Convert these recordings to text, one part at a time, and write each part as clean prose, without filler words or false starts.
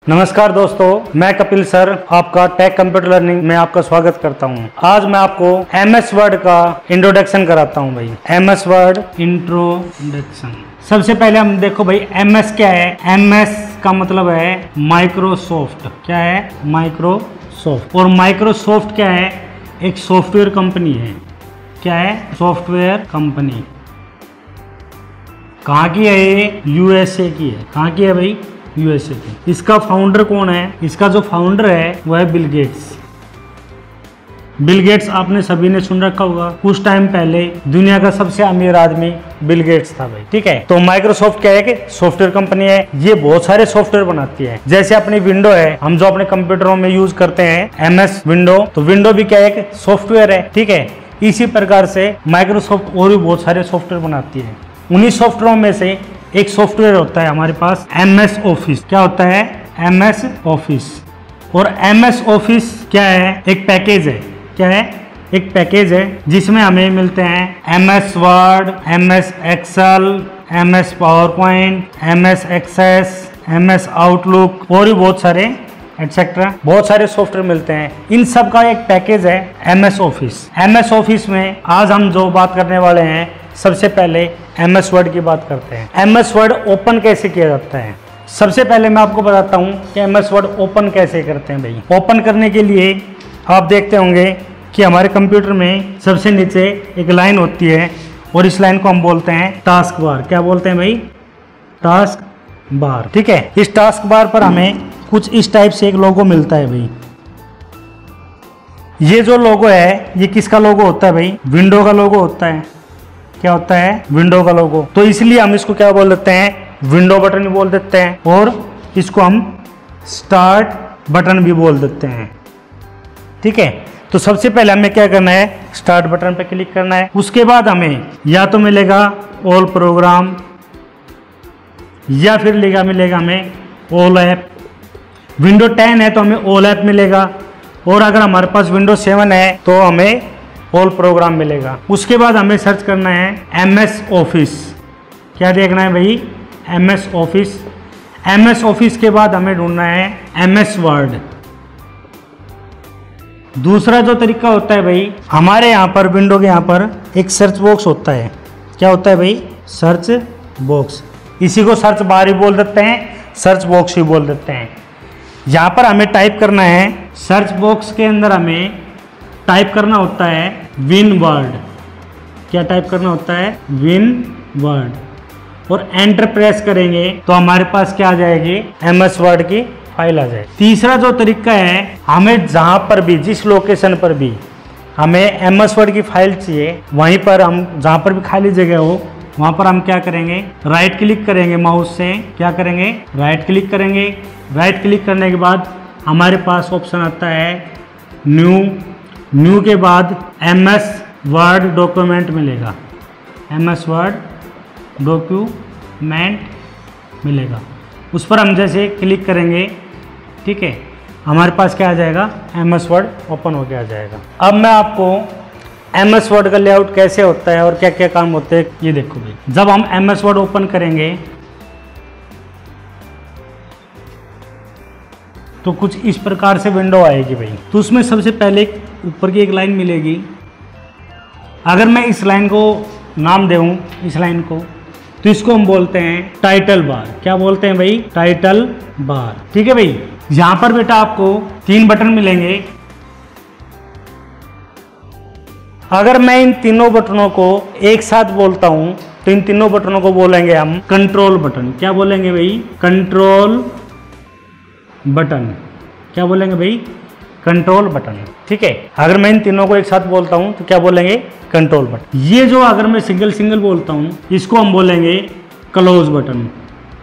नमस्कार दोस्तों, मैं कपिल सर आपका टेक कंप्यूटर लर्निंग में आपका स्वागत करता हूं। आज मैं आपको एमएस वर्ड का इंट्रोडक्शन कराता हूं भाई। MS word introduction. सबसे पहले हम देखो भाई एमएस क्या है। एमएस का मतलब है माइक्रोसॉफ्ट। क्या है? माइक्रोसॉफ्ट। और माइक्रोसॉफ्ट क्या है? एक सॉफ्टवेयर कंपनी है। क्या है? Software company. कहाँ की है ये? यूएसए की है। कहाँ की है भाई? यूएसए की। इसका फाउंडर कौन है? इसका जो फाउंडर है वो है बिल गेट्स। बिल गेट्स आपने सभी ने सुन रखा होगा। कुछ टाइम पहले दुनिया का सबसे अमीर आदमी बिल गेट्स था भाई। ठीक है, तो माइक्रोसॉफ्ट क्या है कि सॉफ्टवेयर कंपनी है। ये बहुत सारे सॉफ्टवेयर बनाती है। जैसे अपनी विंडो है, हम जो अपने कंप्यूटरों में यूज करते हैं एमएस विंडो, तो विंडो भी क्या है कि सॉफ्टवेयर है। ठीक है, इसी प्रकार से माइक्रोसॉफ्ट और भी बहुत सारे सॉफ्टवेयर बनाती है। उन्हीं सॉफ्टवेयर में से एक सॉफ्टवेयर होता है हमारे पास एमएस ऑफिस। क्या होता है? MS office. और एमएस ऑफिस क्या है? एक पैकेज है। क्या है? एक पैकेज है जिसमें हमें मिलते हैं MS Word, MS Excel, MS PowerPoint, MS Access, MS Outlook और भी बहुत सारे एटसेट्रा बहुत सारे सॉफ्टवेयर मिलते हैं। इन सब का एक पैकेज है एमएस ऑफिस। एमएस ऑफिस में आज हम जो बात करने वाले हैं, सबसे पहले एमएस वर्ड की बात करते हैं। एमएस वर्ड ओपन कैसे किया जाता है? सबसे पहले मैं आपको बताता हूं कि एमएस वर्ड ओपन कैसे करते हैं भाई। ओपन करने के लिए आप देखते होंगे कि हमारे कंप्यूटर में सबसे नीचे एक लाइन होती है और इस लाइन को हम बोलते हैं टास्क बार। क्या बोलते हैं भाई? Task bar. ठीक है, इस टास्क बार पर हमें कुछ इस टाइप से एक लोगो मिलता है भाई। ये जो लोगो है ये किसका लोगो होता है भाई? विंडो का लोगो होता है। क्या होता है? विंडो का लोगो। तो इसलिए हम इसको क्या बोल देते हैं? विंडो बटन भी बोल देते हैं और इसको हम स्टार्ट बटन भी बोल देते हैं। ठीक है, तो सबसे पहले हमें क्या करना है? स्टार्ट बटन पे क्लिक करना है। उसके बाद हमें या तो मिलेगा ऑल प्रोग्राम या फिर मिलेगा हमें ऑल ऐप। विंडो 10 है तो हमें ऑल ऐप मिलेगा, और अगर हमारे पास विंडो 7 है तो हमें ऑल प्रोग्राम मिलेगा। उसके बाद हमें सर्च करना है एमएस ऑफिस। क्या देखना है भाई? MS office. एमएस ऑफिस के बाद हमें ढूंढना है एमएस वर्ड। दूसरा जो तरीका होता है भाई, हमारे यहाँ पर विंडो के यहाँ पर एक सर्च बॉक्स होता है। क्या होता है भाई? Search box. इसी को सर्च बार ही बोल देते हैं, सर्च बॉक्स ही बोल देते हैं। यहाँ पर हमें टाइप करना है, सर्च बॉक्स के अंदर हमें टाइप करना होता है विन वर्ड। क्या टाइप करना होता है? Win word. और एंटर प्रेस करेंगे तो हमारे पास क्या आ जाएगी? एमएस वर्ड की फाइल आ जाएगी। तीसरा जो तरीका है, हमें जहां पर भी, जिस लोकेशन पर भी हमें एमएस वर्ड की फाइल चाहिए, वहीं पर हम जहां पर भी खाली जगह हो वहां पर हम क्या करेंगे? राइट क्लिक करेंगे माउस से। क्या करेंगे? राइट क्लिक करेंगे। राइट क्लिक करने के बाद हमारे पास ऑप्शन आता है न्यू के बाद एमएस वर्ड डॉक्यूमेंट मिलेगा। एमएस वर्ड डॉक्यूमेंट मिलेगा। उस पर हम जैसे क्लिक करेंगे, ठीक है, हमारे पास क्या आ जाएगा? एमएस वर्ड ओपन होके आ जाएगा। अब मैं आपको एमएस वर्ड का लेआउट कैसे होता है और क्या क्या काम होते हैं ये देखो भाई। जब हम एमएस वर्ड ओपन करेंगे तो कुछ इस प्रकार से विंडो आएगी भाई। तो उसमें सबसे पहले ऊपर की एक लाइन मिलेगी। अगर मैं इस लाइन को नाम दूं, इस लाइन को, तो इसको हम बोलते हैं टाइटल बार। क्या बोलते हैं भाई? Title bar. ठीक है भाई। यहां पर बेटा आपको 3 बटन मिलेंगे। अगर मैं इन तीनों बटनों को एक साथ बोलता हूं तो इन तीनों बटनों को बोलेंगे हम कंट्रोल बटन। क्या बोलेंगे भाई? Control button. क्या बोलेंगे भाई? Control button. ठीक है, अगर मैं इन तीनों को एक साथ बोलता हूं तो क्या बोलेंगे? Control button. ये जो अगर मैं सिंगल बोलता हूं इसको हम बोलेंगे क्लोज बटन।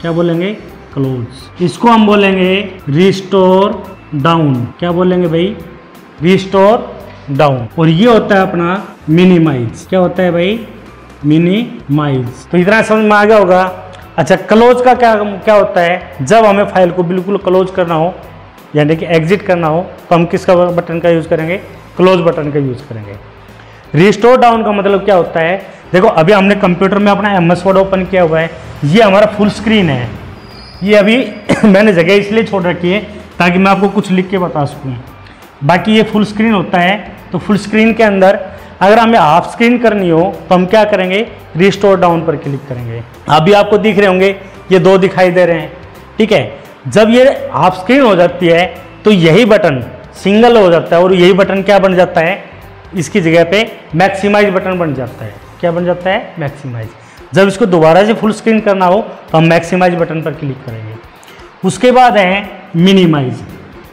क्या बोलेंगे? क्लोज। इसको हम बोलेंगे रिस्टोर डाउन। क्या बोलेंगे भाई? Restore down. और ये होता है अपना मिनिमाइज। क्या होता है भाई? मिनिमाइज। तो इतना समझ में आ गया होगा। अच्छा, क्लोज का क्या होता है? जब हमें फाइल को बिल्कुल क्लोज करना हो, यानी कि एग्जिट करना हो, तो हम किसका बटन का यूज करेंगे? क्लोज बटन का यूज करेंगे। रिस्टोर डाउन का मतलब क्या होता है? देखो, अभी हमने कंप्यूटर में अपना एमएस वर्ड ओपन किया हुआ है, ये हमारा फुल स्क्रीन है। ये अभी मैंने जगह इसलिए छोड़ रखी है ताकि मैं आपको कुछ लिख के बता सकूँ। बाकी ये फुल स्क्रीन होता है, तो फुल स्क्रीन के अंदर अगर हमें हाफ स्क्रीन करनी हो तो हम क्या करेंगे, रिस्टोर डाउन पर क्लिक करेंगे। अभी आपको दिख रहे होंगे ये 2 दिखाई दे रहे हैं, ठीक है। जब ये हाफ स्क्रीन हो जाती है तो यही बटन सिंगल हो जाता है और यही बटन क्या बन जाता है, इसकी जगह पे मैक्सिमाइज बटन बन जाता है। क्या बन जाता है, मैक्सिमाइज। जब इसको दोबारा से फुल स्क्रीन करना हो तो हम मैक्सिमाइज बटन पर क्लिक करेंगे। उसके बाद है मिनिमाइज।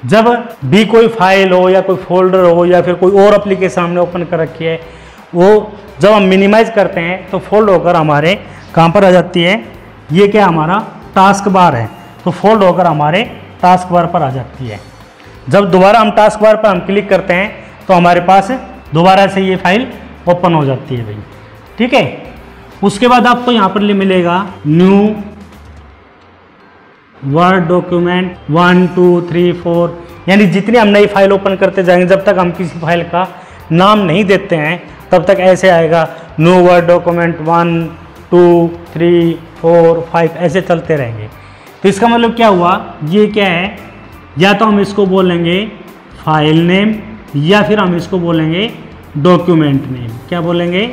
जब भी कोई फाइल हो या कोई फोल्डर हो या फिर कोई और एप्लीकेशन हमने ओपन कर रखी है, वो जब हम मिनिमाइज करते हैं तो फोल्ड होकर हमारे कहाँ पर आ जाती है, ये क्या हमारा टास्क बार है, तो फोल्ड होकर हमारे टास्क बार पर आ जाती है। जब दोबारा हम टास्क बार पर हम क्लिक करते हैं तो हमारे पास दोबारा से ये फाइल ओपन हो जाती है भाई, ठीक है। उसके बाद आपको यहाँ पर मिलेगा न्यू वर्ड डॉक्यूमेंट 1 2 3 4, यानी जितनी हम नई फाइल ओपन करते जाएंगे, जब तक हम किसी फाइल का नाम नहीं देते हैं तब तक ऐसे आएगा न्यू वर्ड डॉक्यूमेंट 1 2 3 4 5, ऐसे चलते रहेंगे। तो इसका मतलब क्या हुआ, ये क्या है, या तो हम इसको बोलेंगे फाइल नेम या फिर हम इसको बोलेंगे डॉक्यूमेंट नेम। क्या बोलेंगे,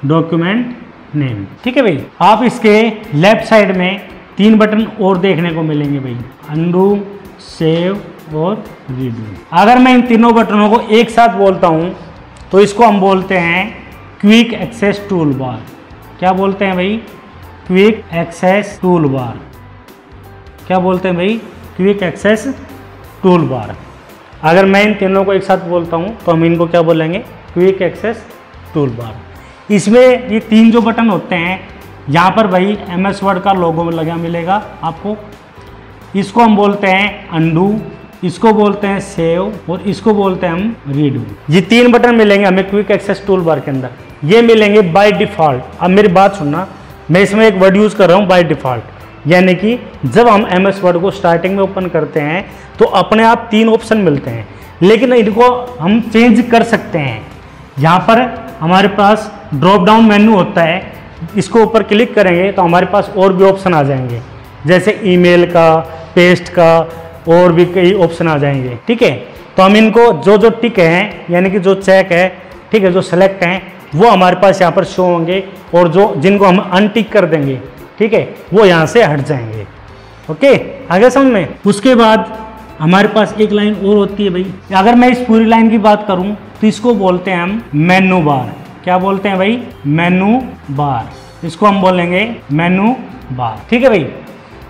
डॉक्यूमेंट नेम, ठीक है भाई। आप इसके लेफ्ट साइड में 3 बटन और देखने को मिलेंगे भाई, अनडू, सेव और रीडू। अगर मैं इन तीनों बटनों को एक साथ बोलता हूं तो इसको हम बोलते हैं क्विक एक्सेस टूल बार। क्या बोलते हैं भाई, क्विक एक्सेस टूल बार। क्या बोलते हैं भाई, क्विक एक्सेस टूल बार। अगर मैं इन तीनों को एक साथ बोलता हूं तो हम इनको क्या बोलेंगे, क्विक एक्सेस टूल बार। इसमें ये 3 जो बटन होते हैं, यहाँ पर भाई MS वर्ड का लोगो लगा मिलेगा आपको। इसको हम बोलते हैं अंडू, इसको बोलते हैं सेव और इसको बोलते हैं हम रीडू। ये 3 बटन मिलेंगे हमें क्विक एक्सेस टूल बार के अंदर, ये मिलेंगे बाय डिफ़ॉल्ट। अब मेरी बात सुनना, मैं इसमें एक वर्ड यूज़ कर रहा हूँ बाय डिफ़ॉल्ट, यानी कि जब हम MS वर्ड को स्टार्टिंग में ओपन करते हैं तो अपने आप 3 ऑप्शन मिलते हैं, लेकिन इनको हम चेंज कर सकते हैं। यहाँ पर हमारे पास ड्रॉप डाउन मेन्यू होता है, इसको ऊपर क्लिक करेंगे तो हमारे पास और भी ऑप्शन आ जाएंगे, जैसे ईमेल का, पेस्ट का, और भी कई ऑप्शन आ जाएंगे, ठीक है। तो हम इनको जो टिक हैं, यानी कि जो चेक है, ठीक है, जो सेलेक्ट हैं, वो हमारे पास यहाँ पर शो होंगे, और जो जिनको हम अनटिक कर देंगे, ठीक है, वो यहाँ से हट जाएंगे। ओके, आगे समझ में। उसके बाद हमारे पास एक लाइन और होती है भाई, अगर मैं इस पूरी लाइन की बात करूँ तो इसको बोलते हैं हम मेनू बार। क्या बोलते हैं भाई, मेनू बार। इसको हम बोलेंगे मेनू बार, ठीक है भाई।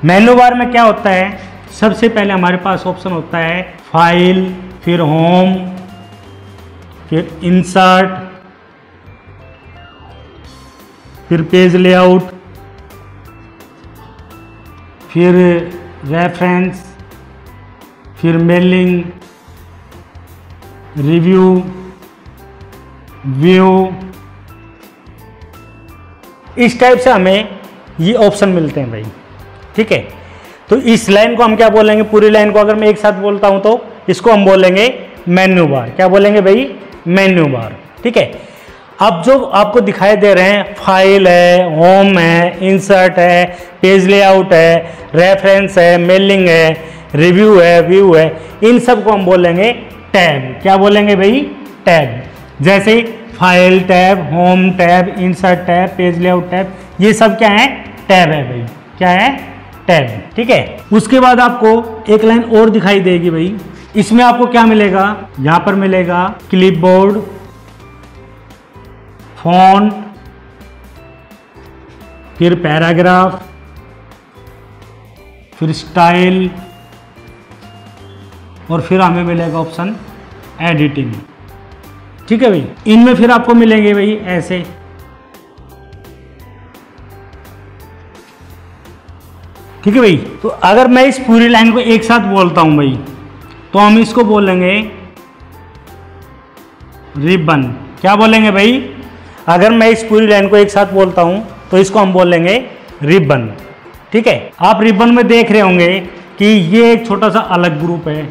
मेनू बार में क्या होता है, सबसे पहले हमारे पास ऑप्शन होता है फाइल, फिर होम, फिर इंसर्ट, फिर पेज लेआउट, फिर रेफरेंस, फिर मेलिंग, रिव्यू, व्यू। इस टाइप से हमें ये ऑप्शन मिलते हैं भाई, ठीक है। तो इस लाइन को हम क्या बोलेंगे, पूरी लाइन को अगर मैं एक साथ बोलता हूं तो इसको हम बोलेंगे मेन्यू बार। क्या बोलेंगे भाई, मेन्यू बार, ठीक है। अब जो आपको दिखाई दे रहे हैं, फाइल है, होम है, इंसर्ट है, पेज लेआउट है, रेफरेंस है, मेलिंग है, रिव्यू है, व्यू है, इन सब को हम बोलेंगे टैब। क्या बोलेंगे भाई, टैब। जैसे file tab, home tab, insert tab, page layout tab, ये सब क्या है, टैब है भाई। क्या है, टैब, ठीक है। उसके बाद आपको एक लाइन और दिखाई देगी भाई, इसमें आपको क्या मिलेगा, यहां पर मिलेगा क्लिपबोर्ड, फॉन्ट, फिर पैराग्राफ, फिर स्टाइल, और फिर हमें मिलेगा ऑप्शन एडिटिंग, ठीक है भाई। इनमें फिर आपको मिलेंगे भाई ऐसे, ठीक है भाई। तो अगर मैं इस पूरी लाइन को एक साथ बोलता हूं भाई, तो हम इसको बोलेंगे रिबन। क्या बोलेंगे भाई, अगर मैं इस पूरी लाइन को एक साथ बोलता हूं तो इसको हम बोलेंगे रिबन, ठीक है। आप रिबन में देख रहे होंगे कि ये एक छोटा सा अलग ग्रुप है,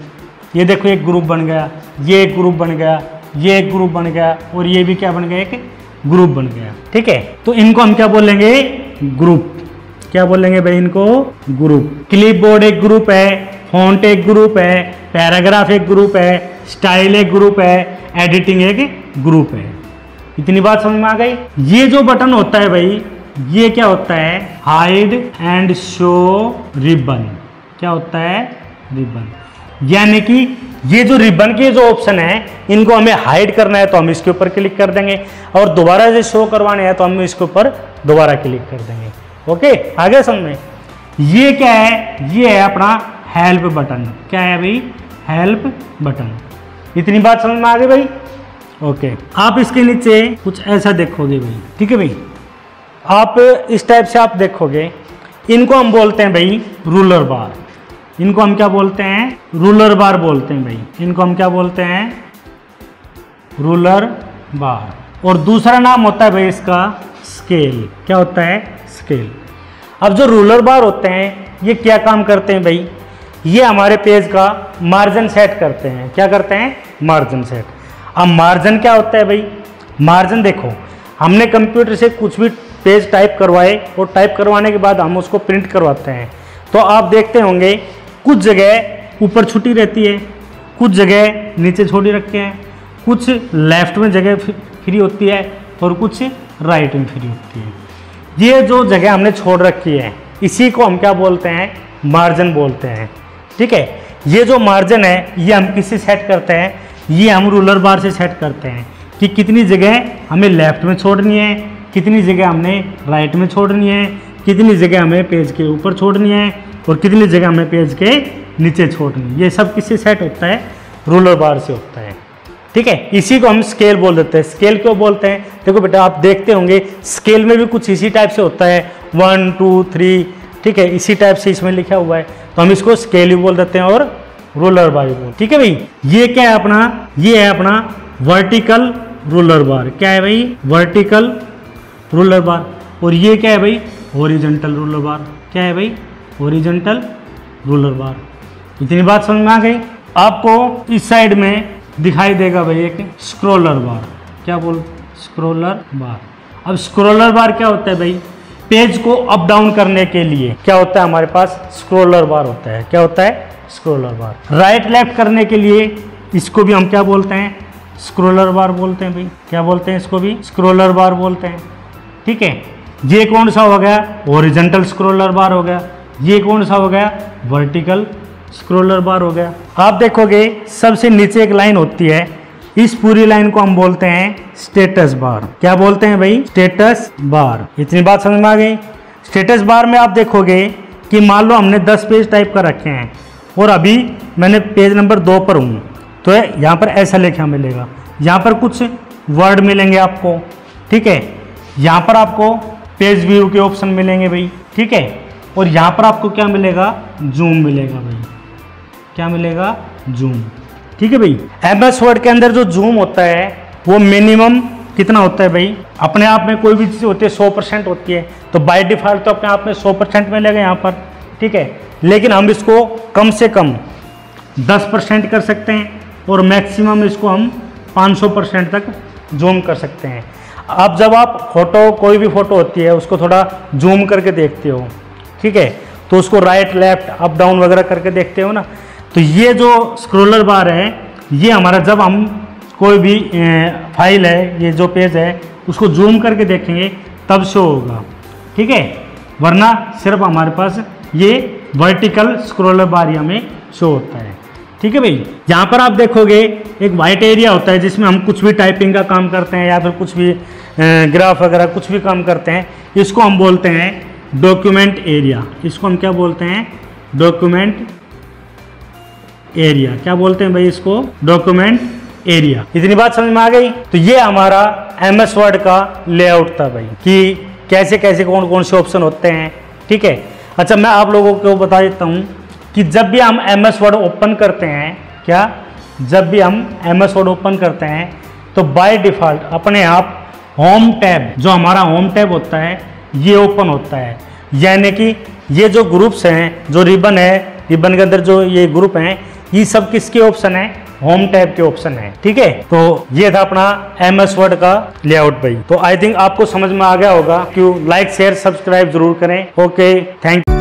ये देखो एक ग्रुप बन गया, ये एक ग्रुप बन गया, ये एक ग्रुप बन गया, और ये भी क्या बन गया, एक ग्रुप बन गया, ठीक है। तो इनको हम क्या बोलेंगे, ग्रुप। क्या बोलेंगे भाई इनको? ग्रुप। क्लिपबोर्ड एक ग्रुप है, फॉन्ट एक ग्रुप है, पैराग्राफ एक ग्रुप है, स्टाइल एक ग्रुप है, एडिटिंग एक ग्रुप है। इतनी बात समझ में आ गई। ये जो बटन होता है भाई, ये क्या होता है? Hide and show ribbon. क्या होता है? रिबन। यानी कि ये जो रिबन के जो ऑप्शन है, इनको हमें हाइड करना है तो हम इसके ऊपर क्लिक कर देंगे, और दोबारा से शो करवाने हैं तो हम इसके ऊपर दोबारा क्लिक कर देंगे। ओके, आगे समझ में। ये क्या है? ये है अपना हेल्प बटन। क्या है भाई? Help button. इतनी बात समझ में आ गई भाई? ओके, आप इसके नीचे कुछ ऐसा देखोगे भाई, ठीक है भाई। आप इस टाइप से आप देखोगे, इनको हम बोलते हैं भाई रूलर बार। इनको हम क्या बोलते हैं? रूलर बार बोलते हैं भाई। इनको हम क्या बोलते हैं? रूलर बार। और दूसरा नाम होता है भाई इसका स्केल। क्या होता है? स्केल। अब जो रूलर बार होते हैं, ये क्या काम करते हैं भाई? ये हमारे पेज का मार्जिन सेट करते हैं। क्या करते हैं? Margin set. अब मार्जिन क्या होता है भाई? मार्जिन देखो, हमने कंप्यूटर से कुछ भी पेज टाइप करवाए, और टाइप करवाने के बाद हम उसको प्रिंट करवाते हैं, तो आप देखते होंगे कुछ जगह ऊपर छुट्टी रहती है, कुछ जगह नीचे छोड़ी रखते हैं, कुछ लेफ्ट में जगह फ्री होती है और कुछ राइट में फ्री होती है। ये जो जगह हमने छोड़ रखी है, इसी को हम क्या बोलते हैं? मार्जिन बोलते हैं। ठीक है, ये जो मार्जिन है, ये हम किससे सेट करते हैं? ये हम रूलर बार से सेट करते हैं कि कितनी जगह हमें लेफ्ट में छोड़नी है, कितनी जगह हमने राइट में छोड़नी है, कितनी जगह हमें पेज के ऊपर छोड़नी है, और कितनी जगह हमें पेज के नीचे छोड़नी है। ये सब किससे सेट होता है? रूलर बार से होता है। ठीक है, इसी को हम स्केल बोल देते हैं। स्केल क्यों बोलते हैं? देखो बेटा, आप देखते होंगे स्केल में भी कुछ इसी टाइप से होता है, 1 2 3। ठीक है, इसी टाइप से इसमें लिखा हुआ है, तो हम इसको स्केल भी बोल देते हैं और रूलर बार भी बोल। ठीक है भाई, ये क्या है अपना? ये है अपना वर्टिकल रूलर बार। क्या है भाई? वर्टिकल रूलर बार। और ये क्या है भाई? हॉरिजॉन्टल रूलर बार। क्या है भाई? हॉरिजॉन्टल रूलर बार। इतनी बात समझ में आ गई? आपको इस साइड में दिखाई देगा भाई एक स्क्रोलर बार। क्या बोल? स्क्रोलर बार। अब स्क्रोलर बार क्या होता है भाई? पेज को अप डाउन करने के लिए क्या होता है हमारे पास? स्क्रोलर बार होता है। क्या होता है? स्क्रोलर बार। राइट लेफ्ट करने के लिए इसको भी हम क्या बोलते हैं? स्क्रोलर बार बोलते हैं भाई। क्या बोलते हैं? इसको भी स्क्रोलर बार बोलते हैं। ठीक है, ये कौन सा हो गया? हॉरिजॉन्टल स्क्रोलर बार हो गया। ये कौन सा हो गया? वर्टिकल स्क्रोलर बार हो गया। आप देखोगे सबसे नीचे एक लाइन होती है, इस पूरी लाइन को हम बोलते हैं स्टेटस बार। क्या बोलते हैं भाई? Status bar. इतनी बात समझ में आ गई? स्टेटस बार में आप देखोगे कि मान लो हमने 10 पेज टाइप कर रखे हैं, और अभी मैंने पेज नंबर 2 पर हूँ, तो यहाँ पर ऐसा लिखा मिलेगा। यहाँ पर कुछ वर्ड मिलेंगे आपको। ठीक है, यहाँ पर आपको पेज व्यू के ऑप्शन मिलेंगे भाई। ठीक है, और यहाँ पर आपको क्या मिलेगा? जूम मिलेगा भाई। क्या मिलेगा? जूम। ठीक है भाई, MS वर्ड के अंदर जो जूम होता है वो मिनिमम कितना होता है भाई? अपने आप में कोई भी चीज़ होती है 100% होती है, तो बाय डिफ़ॉल्ट तो अपने आप में 100% मिलेगा यहाँ पर। ठीक है, लेकिन हम इसको कम से कम 10% कर सकते हैं, और मैक्सिमम इसको हम 500% तक जूम कर सकते हैं। अब जब आप फोटो, कोई भी फ़ोटो होती है, उसको थोड़ा जूम करके देखते हो, ठीक है, तो उसको राइट लेफ्ट अप डाउन वगैरह करके देखते हो ना, तो ये जो स्क्रोलर बार है, ये हमारा जब हम कोई भी फाइल है, ये जो पेज है, उसको जूम करके देखेंगे तब शो होगा। ठीक है, वरना सिर्फ हमारे पास ये वर्टिकल स्क्रोलर बार हमें शो होता है। ठीक है भाई, यहाँ पर आप देखोगे एक वाइट एरिया होता है जिसमें हम कुछ भी टाइपिंग का काम करते हैं, या फिर कुछ भी ग्राफ वगैरह कुछ भी काम करते हैं, इसको हम बोलते हैं डॉक्यूमेंट एरिया। इसको हम क्या बोलते हैं? Document area. क्या बोलते हैं भाई इसको? Document area. इतनी बात समझ में आ गई? तो ये हमारा MS वर्ड का लेआउट था भाई, कि कैसे कैसे कौन कौन से ऑप्शन होते हैं। ठीक है, अच्छा मैं आप लोगों को बता देता हूँ कि जब भी हम MS वर्ड ओपन करते हैं, क्या जब भी हम MS वर्ड ओपन करते हैं, तो बाय डिफ़ॉल्ट अपने आप होम टैब, जो हमारा होम टैब होता है, ये ओपन होता है। यानी कि ये जो ग्रुप्स हैं, जो रिबन है, रिबन के अंदर जो ये ग्रुप हैं, ये सब किसके ऑप्शन है? होम टैब के ऑप्शन है। ठीक है, तो ये था अपना MS वर्ड का लेआउट भाई। तो आई थिंक आपको समझ में आ गया होगा कि लाइक शेयर सब्सक्राइब जरूर करें। Okay, thank you.